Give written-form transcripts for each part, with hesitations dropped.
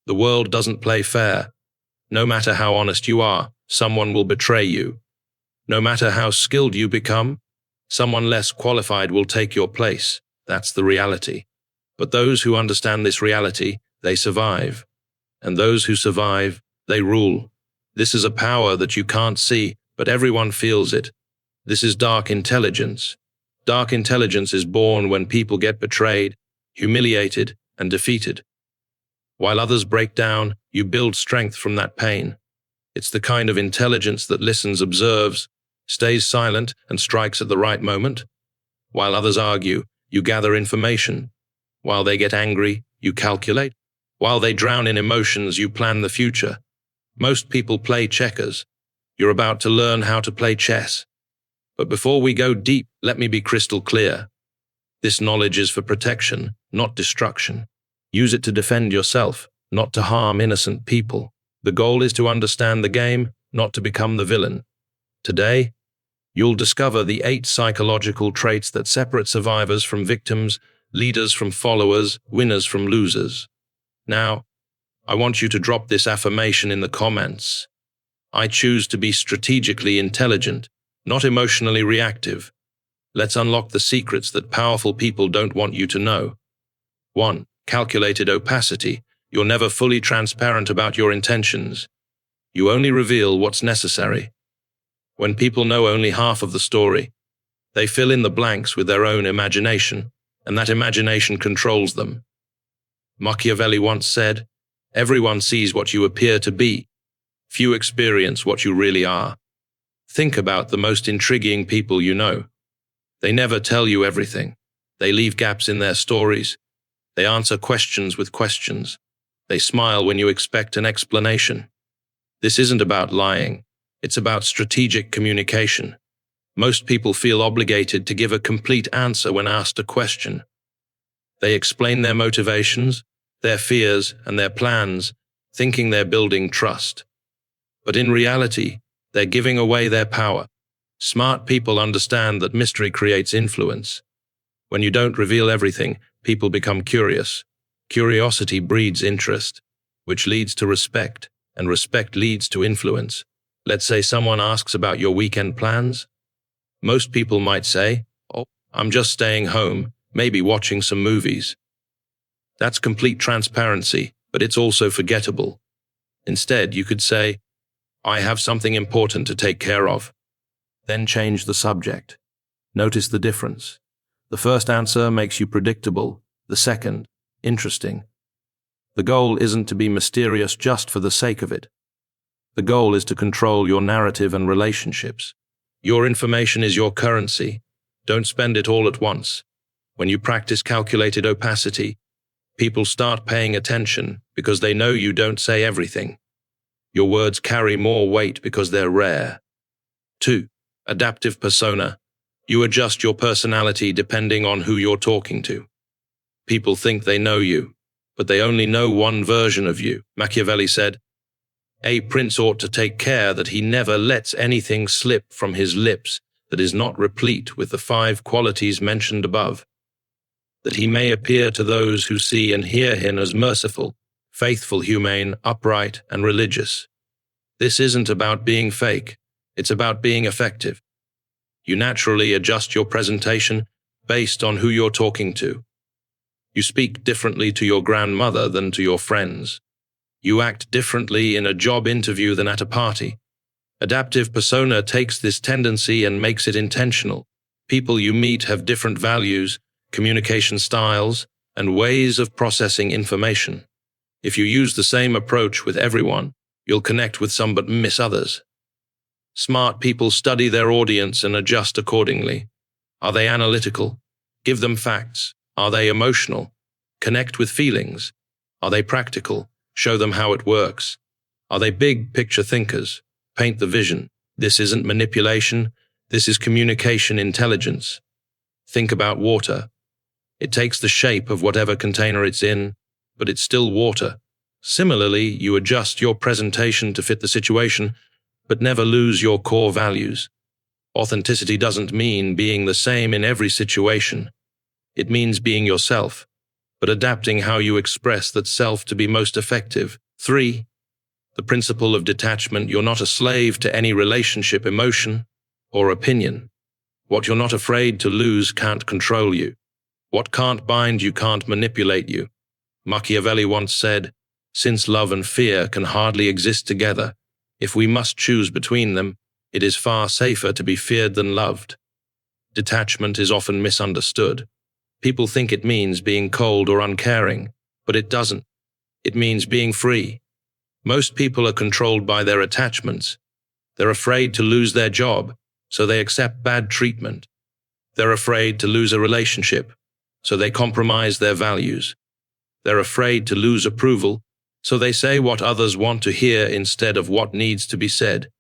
The world doesn't play fair. No matter how honest you are, someone will betray you. No matter how skilled you become, someone less qualified will take your place. That's the reality. But those who understand this reality, they survive. And those who survive, they rule. This is a power that you can't see, but everyone feels it. This is dark intelligence. Dark intelligence is born when people get betrayed, humiliated, and defeated. While others break down, you build strength from that pain. It's the kind of intelligence that listens, observes, stays silent, and strikes at the right moment. While others argue, you gather information. While they get angry, you calculate. While they drown in emotions, you plan the future. Most people play checkers. You're about to learn how to play chess. But before we go deep, let me be crystal clear. This knowledge is for protection, not destruction. Use it to defend yourself, not to harm innocent people. The goal is to understand the game, not to become the villain. Today, you'll discover the 8 psychological traits that separate survivors from victims, leaders from followers, winners from losers. Now, I want you to drop this affirmation in the comments. I choose to be strategically intelligent, not emotionally reactive. Let's unlock the secrets that powerful people don't want you to know. 1. Calculated opacity. You're never fully transparent about your intentions. You only reveal what's necessary. When people know only half of the story, they fill in the blanks with their own imagination, and that imagination controls them. Machiavelli once said, "Everyone sees what you appear to be. Few experience what you really are." Think about the most intriguing people you know. They never tell you everything. They leave gaps in their stories. They answer questions with questions. They smile when you expect an explanation. This isn't about lying. It's about strategic communication. Most people feel obligated to give a complete answer when asked a question. They explain their motivations, their fears, and their plans, thinking they're building trust. But in reality, they're giving away their power. Smart people understand that mystery creates influence. When you don't reveal everything, people become curious. Curiosity breeds interest, which leads to respect, and respect leads to influence. Let's say someone asks about your weekend plans. Most people might say, "Oh, I'm just staying home, maybe watching some movies." That's complete transparency, but it's also forgettable. Instead, you could say, "I have something important to take care of." Then change the subject. Notice the difference. The first answer makes you predictable, the second, interesting. The goal isn't to be mysterious just for the sake of it. The goal is to control your narrative and relationships. Your information is your currency. Don't spend it all at once. When you practice calculated opacity, people start paying attention because they know you don't say everything. Your words carry more weight because they're rare. 2. Adaptive persona. You adjust your personality depending on who you're talking to. People think they know you, but they only know one version of you. Machiavelli said, "A prince ought to take care that he never lets anything slip from his lips that is not replete with the 5 qualities mentioned above, that he may appear to those who see and hear him as merciful, faithful, humane, upright, and religious." This isn't about being fake. It's about being effective. You naturally adjust your presentation based on who you're talking to. You speak differently to your grandmother than to your friends. You act differently in a job interview than at a party. Adaptive persona takes this tendency and makes it intentional. People you meet have different values, communication styles, and ways of processing information. If you use the same approach with everyone, you'll connect with some but miss others. Smart people study their audience and adjust accordingly. Are they analytical? Give them facts. Are they emotional? Connect with feelings. Are they practical? Show them how it works. Are they big picture thinkers? Paint the vision. This isn't manipulation. This is communication intelligence. Think about water. It takes the shape of whatever container it's in, but it's still water. Similarly, you adjust your presentation to fit the situation, but never lose your core values. Authenticity doesn't mean being the same in every situation. It means being yourself. but adapting how you express that self to be most effective. 3. The principle of detachment. You're not a slave to any relationship, emotion, or opinion. What you're not afraid to lose can't control you. What can't bind you can't manipulate you. Machiavelli once said, "Since love and fear can hardly exist together, if we must choose between them, it is far safer to be feared than loved." Detachment is often misunderstood. People think it means being cold or uncaring, but it doesn't. It means being free. Most people are controlled by their attachments. They're afraid to lose their job, so they accept bad treatment. They're afraid to lose a relationship, so they compromise their values. They're afraid to lose approval, so they say what others want to hear instead of what needs to be said.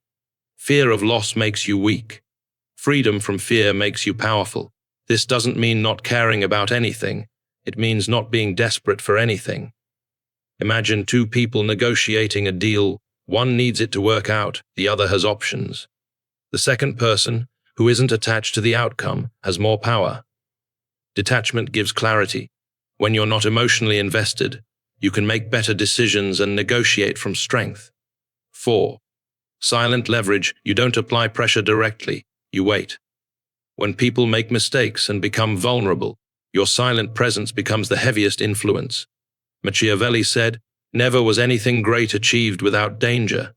Fear of loss makes you weak. Freedom from fear makes you powerful. This doesn't mean not caring about anything. It means not being desperate for anything. Imagine two people negotiating a deal. One needs it to work out, the other has options. The second person, who isn't attached to the outcome, has more power. Detachment gives clarity. When you're not emotionally invested, you can make better decisions and negotiate from strength. 4. Silent leverage. You don't apply pressure directly, you wait. When people make mistakes and become vulnerable, your silent presence becomes the heaviest influence. Machiavelli said, "Never was anything great achieved without danger."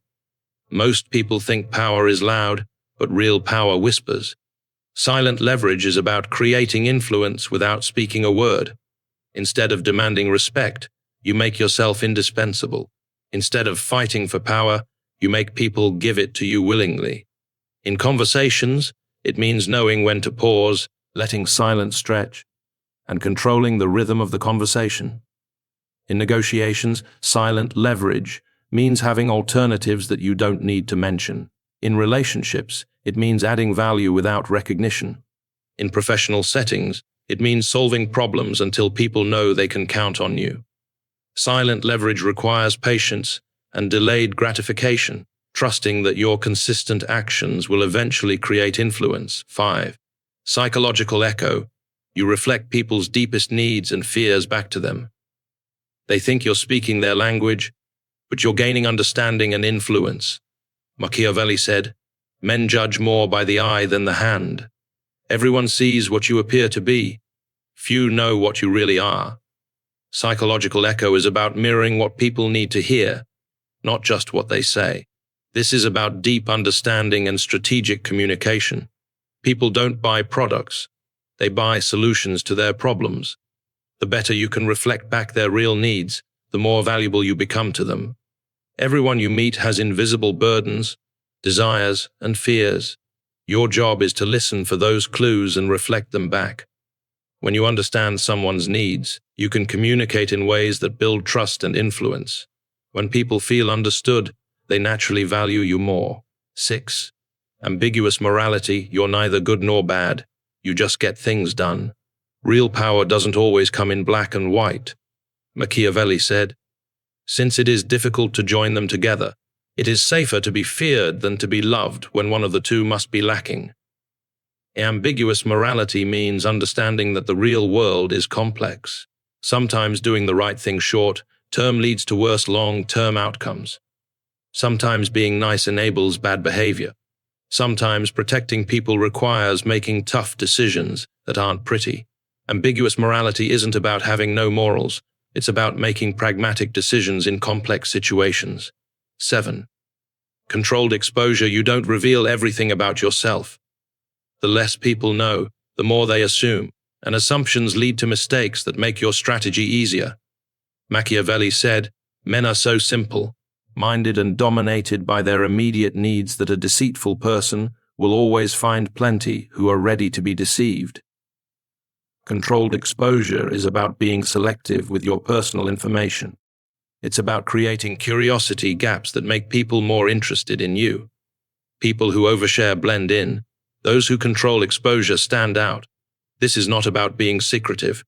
Most people think power is loud, but real power whispers. Silent leverage is about creating influence without speaking a word. Instead of demanding respect, you make yourself indispensable. Instead of fighting for power, you make people give it to you willingly. In conversations, it means knowing when to pause, letting silence stretch, and controlling the rhythm of the conversation. In negotiations, silent leverage means having alternatives that you don't need to mention. In relationships, it means adding value without recognition. In professional settings, it means solving problems until people know they can count on you. Silent leverage requires patience and delayed gratification, trusting that your consistent actions will eventually create influence. 5. Psychological echo. You reflect people's deepest needs and fears back to them. They think you're speaking their language, but you're gaining understanding and influence. Machiavelli said, "Men judge more by the eye than the hand." Everyone sees what you appear to be. Few know what you really are. Psychological echo is about mirroring what people need to hear, not just what they say. This is about deep understanding and strategic communication. People don't buy products. They buy solutions to their problems. The better you can reflect back their real needs, the more valuable you become to them. Everyone you meet has invisible burdens, desires, and fears. Your job is to listen for those clues and reflect them back. When you understand someone's needs, you can communicate in ways that build trust and influence. When people feel understood, they naturally value you more. 6. Ambiguous morality. You're neither good nor bad. You just get things done. Real power doesn't always come in black and white. Machiavelli said, "Since it is difficult to join them together, it is safer to be feared than to be loved when one of the two must be lacking." Ambiguous morality means understanding that the real world is complex. Sometimes doing the right thing short-term leads to worse long-term outcomes. Sometimes being nice enables bad behavior. Sometimes protecting people requires making tough decisions that aren't pretty. Ambiguous morality isn't about having no morals. It's about making pragmatic decisions in complex situations. 7. Controlled exposure. You don't reveal everything about yourself. The less people know, the more they assume, and assumptions lead to mistakes that make your strategy easier. Machiavelli said, "Men are so simple-minded and dominated by their immediate needs that a deceitful person will always find plenty who are ready to be deceived." Controlled exposure is about being selective with your personal information. It's about creating curiosity gaps that make people more interested in you. People who overshare blend in. Those who control exposure stand out. This is not about being secretive,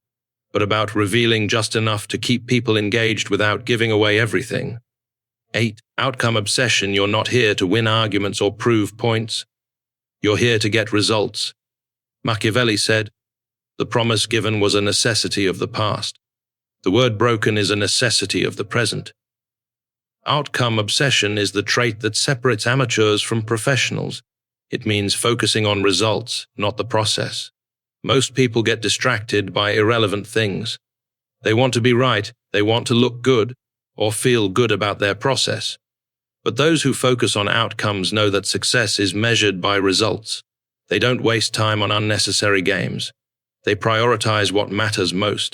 but about revealing just enough to keep people engaged without giving away everything. 8. Outcome obsession. You're not here to win arguments or prove points. You're here to get results. Machiavelli said, "The promise given was a necessity of the past." The word broken is a necessity of the present. Outcome obsession is the trait that separates amateurs from professionals. It means focusing on results, not the process. Most people get distracted by irrelevant things. They want to be right, they want to look good, or feel good about their process. But those who focus on outcomes know that success is measured by results. They don't waste time on unnecessary games. They prioritize what matters most.